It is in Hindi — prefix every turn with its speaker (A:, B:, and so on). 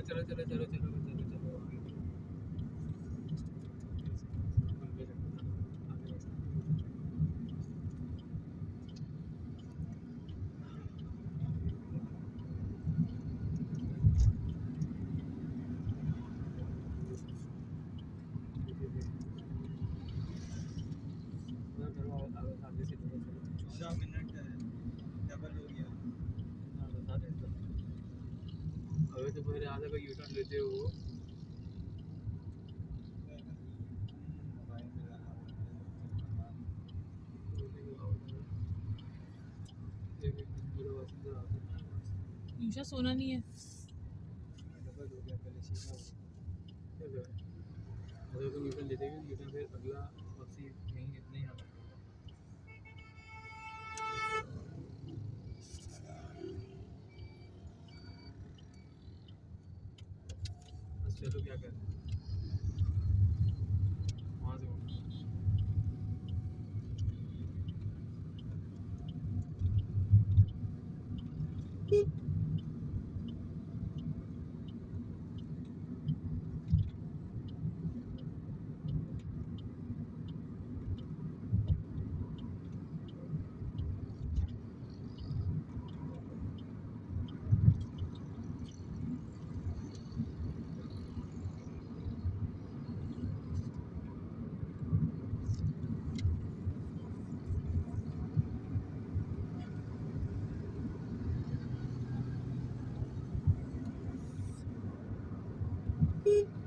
A: चलो चलो चलो चलो चलो चलो आगे आगे से चलो
B: मिनट डबल हो गया।
A: अबे तो मेरे आधा का यू टर्न लेते हो
C: यूशा सोना नहीं है।
B: डबल हो गया पहले सीधा हो गया।
A: अगर तुम यू टर्न लेते हो यू टर्न फिर अगला वापसी नहीं इतना ही आना बस चलो क्या करें वहाँ से
C: Beep.